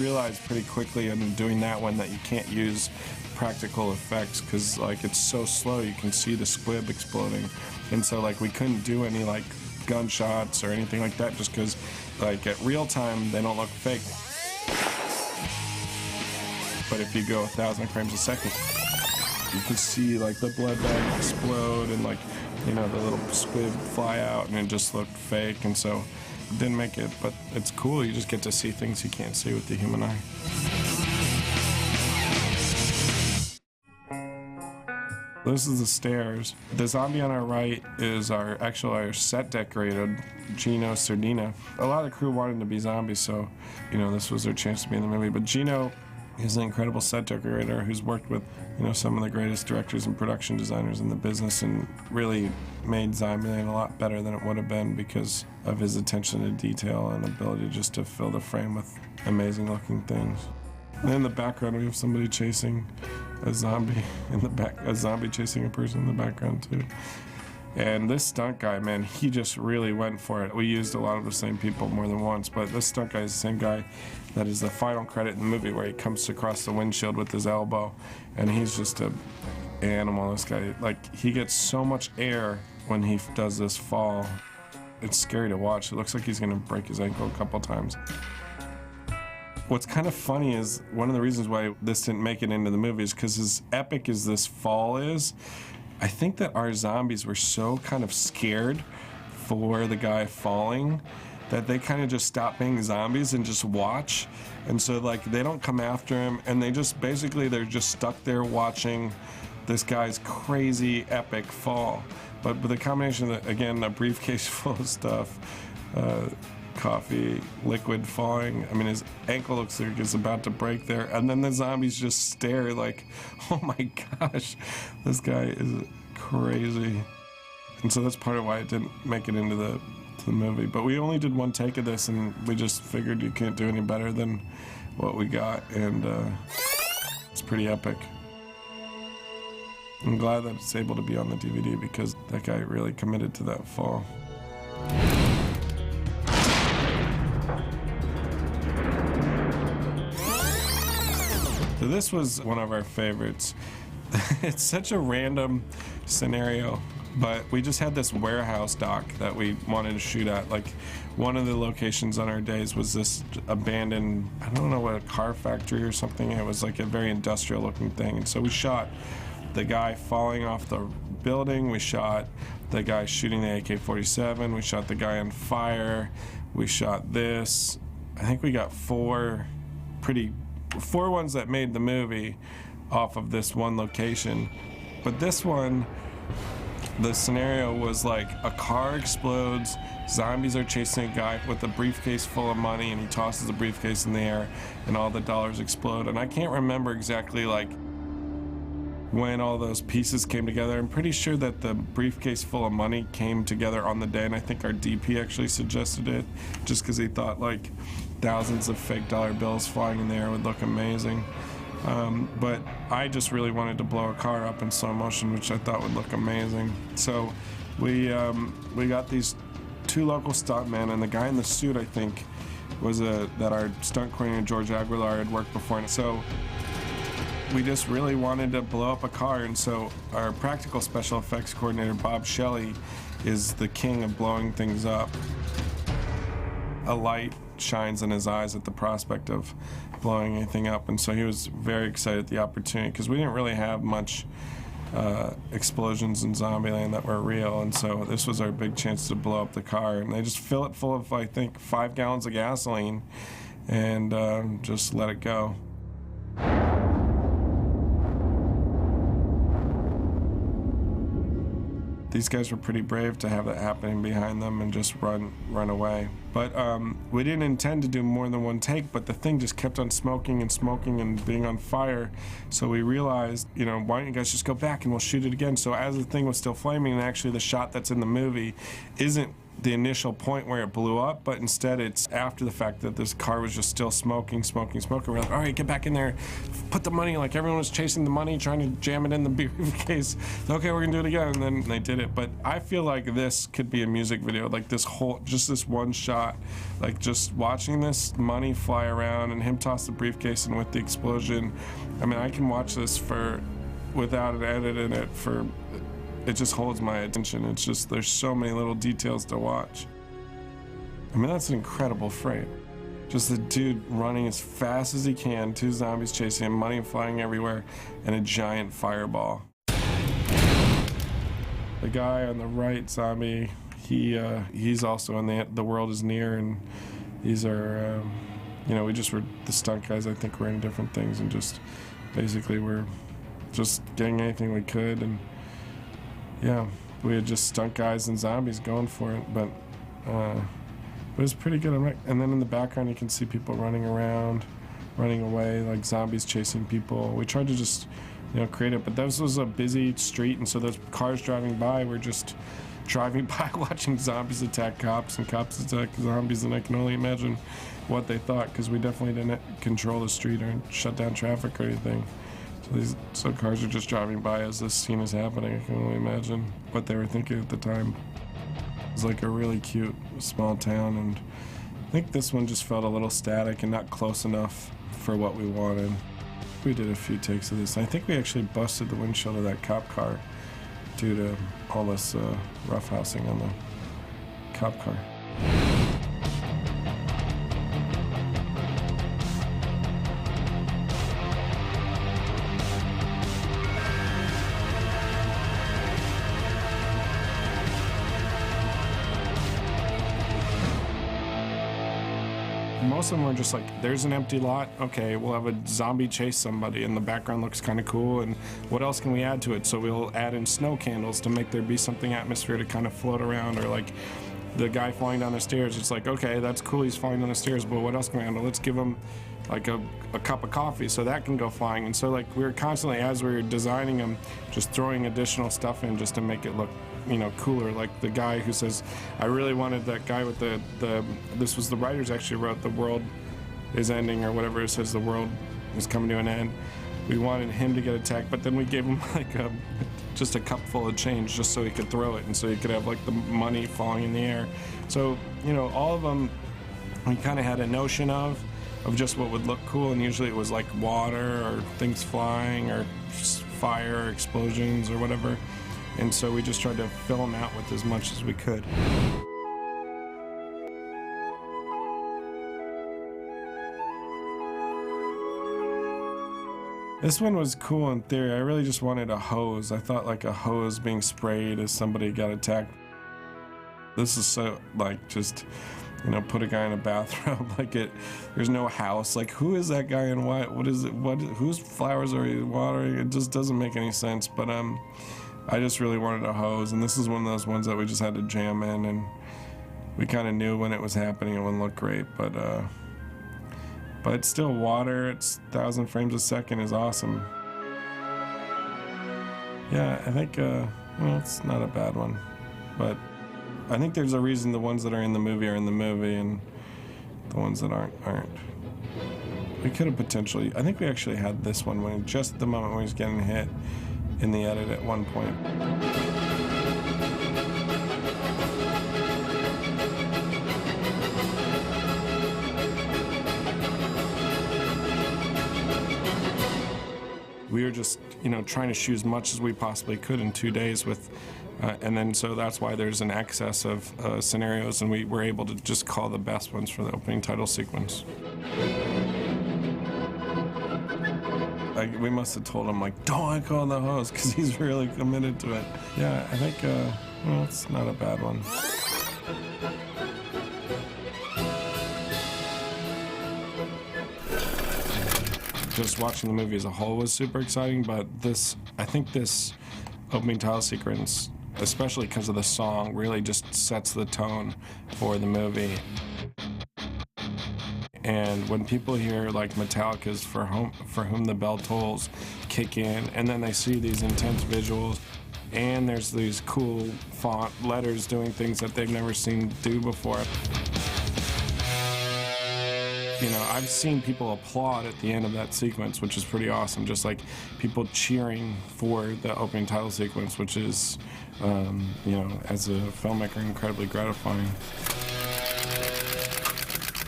Realized pretty quickly in doing that one that you can't use practical effects because like it's so slow you can see the squib exploding, and so like we couldn't do any like gunshots or anything like that just because like at real time they don't look fake. But if you go 1,000 frames a second, you can see like the blood bag explode and like, you know, the little squib fly out, and it just looked fake, and so didn't make it, but it's cool. You just get to see things you can't see with the human eye. This is the stairs. The zombie on our right is our set decorator, Gino Sardina. A lot of the crew wanted to be zombies, so you know this was their chance to be in the movie. But Gino is an incredible set decorator who's worked with, you know, some of the greatest directors and production designers in the business, and really made Zombieland a lot better than it would have been because of his attention to detail and ability just to fill the frame with amazing looking things. And in the background we have somebody chasing a zombie in the back, a zombie chasing a person in the background too. And this stunt guy, man, he just really went for it. We used a lot of the same people more than once, but this stunt guy is the same guy that is the final credit in the movie where he comes across the windshield with his elbow, and he's just an animal, this guy. Like, he gets so much air when he does this fall. It's scary to watch. It looks like he's gonna break his ankle a couple times. What's kind of funny is one of the reasons why this didn't make it into the movie is because as epic as this fall is, I think that our zombies were so kind of scared for the guy falling that they kind of just stop being zombies and just watch. And so like they don't come after him, and they just basically they're just stuck there watching this guy's crazy epic fall. But with the combination of, again, a briefcase full of stuff, coffee, liquid falling. I mean, his ankle looks like it's about to break there, and then the zombies just stare like, oh my gosh, this guy is crazy. And so that's part of why it didn't make it into the movie. But we only did one take of this, and we just figured you can't do any better than what we got, and it's pretty epic. I'm glad that it's able to be on the DVD because that guy really committed to that fall. So this was one of our favorites. It's such a random scenario, but we just had this warehouse dock that we wanted to shoot at. Like, one of the locations on our days was this abandoned, I don't know what, a car factory or something. It was like a very industrial looking thing. And so we shot the guy falling off the building, we shot the guy shooting the AK-47, we shot the guy on fire, we shot this. I think we got four ones that made the movie off of this one location. But this one, the scenario was like a car explodes, zombies are chasing a guy with a briefcase full of money, and he tosses the briefcase in the air and all the dollars explode. And I can't remember exactly like when all those pieces came together. I'm pretty sure that the briefcase full of money came together on the day, and I think our DP actually suggested it just because he thought like thousands of fake dollar bills flying in the air would look amazing. But I just really wanted to blow a car up in slow motion, which I thought would look amazing. So we got these two local stuntmen, and the guy in the suit, I think, was that our stunt coordinator George Aguilar had worked before. And so we just really wanted to blow up a car, and so our practical special effects coordinator Bob Shelley is the king of blowing things up. A light shines in his eyes at the prospect of blowing anything up, and so he was very excited at the opportunity because we didn't really have much explosions in Zombieland that were real, and so this was our big chance to blow up the car. And they just fill it full of, I think, 5 gallons of gasoline and just let it go. These guys were pretty brave to have that happening behind them and just run away. But we didn't intend to do more than one take, but the thing just kept on smoking and smoking and being on fire. So we realized, you know, why don't you guys just go back and we'll shoot it again. So as the thing was still flaming, and actually the shot that's in the movie isn't the initial point where it blew up, but instead it's after the fact that this car was just still smoking. We're like, all right, get back in there, put the money, like everyone was chasing the money, trying to jam it in the briefcase. Okay, we're gonna do it again, and then they did it. But I feel like this could be a music video, like this whole, just this one shot, like just watching this money fly around and him toss the briefcase and with the explosion. I mean, I can watch this without an edit in it it just holds my attention. It's just, there's so many little details to watch. I mean, that's an incredible frame. Just the dude running as fast as he can, 2 zombies chasing him, money flying everywhere, and a giant fireball. The guy on the right zombie, he's also in The World Is Near, and these are, we just were the stunt guys. I think we're in different things, and just basically we're just getting anything we could, and yeah, we had just stunt guys and zombies going for it, but it was pretty good. And then in the background you can see people running around, running away, like zombies chasing people. We tried to just, create it, but this was a busy street, and so those cars driving by were just driving by watching zombies attack cops and cops attack zombies, and I can only imagine what they thought, because we definitely didn't control the street or shut down traffic or anything. So cars are just driving by as this scene is happening. I can only imagine what they were thinking at the time. It was like a really cute small town, and I think this one just felt a little static and not close enough for what we wanted. We did a few takes of this. I think we actually busted the windshield of that cop car due to all this roughhousing on the cop car. Most of them are just like, there's an empty lot, okay, we'll have a zombie chase somebody, and the background looks kind of cool, and what else can we add to it? So we'll add in snow candles to make there be something atmosphere to kind of float around, or like the guy falling down the stairs. It's like, okay, that's cool, he's falling down the stairs, but what else can we add? Let's give him like a cup of coffee so that can go flying. And so like we were constantly, as we were designing them, just throwing additional stuff in just to make it look cooler. Like the guy who says, I really wanted that guy with this was the writers actually wrote, the world is ending, or whatever it says, the world is coming to an end. We wanted him to get attacked, but then we gave him like just a cup full of change just so he could throw it, and so he could have like the money falling in the air. So, all of them, we kind of had a notion of just what would look cool, and usually it was like water or things flying or fire or explosions or whatever. And so we just tried to fill them out with as much as we could. This one was cool in theory. I really just wanted a hose. I thought like a hose being sprayed as somebody got attacked. This is so like just, put a guy in a bathrobe. Like there's no house. Like who is that guy and what? What is it? Whose flowers are you watering? It just doesn't make any sense. But I just really wanted a hose, and this is one of those ones that we just had to jam in, and we kind of knew when it was happening. It wouldn't look great, but it's still water. It's 1,000 frames a second is awesome. Yeah, I think it's not a bad one, but I think there's a reason the ones that are in the movie are in the movie, and the ones that aren't. We could have potentially. I think we actually had this one when just the moment when he was getting hit in the edit at one point. We were just, trying to shoot as much as we possibly could in 2 days with, and then so that's why there's an excess of scenarios, and we were able to just call the best ones for the opening title sequence. We must have told him, like, don't call the hose, because he's really committed to it. Yeah, I think, it's not a bad one. Just watching the movie as a whole was super exciting, but I think this opening title sequence, especially because of the song, really just sets the tone for the movie. And when people hear like Metallica's For Whom the Bell Tolls kick in, and then they see these intense visuals, and there's these cool font letters doing things that they've never seen do before. You know, I've seen people applaud at the end of that sequence, which is pretty awesome. Just like people cheering for the opening title sequence, which is, you know, as a filmmaker, incredibly gratifying.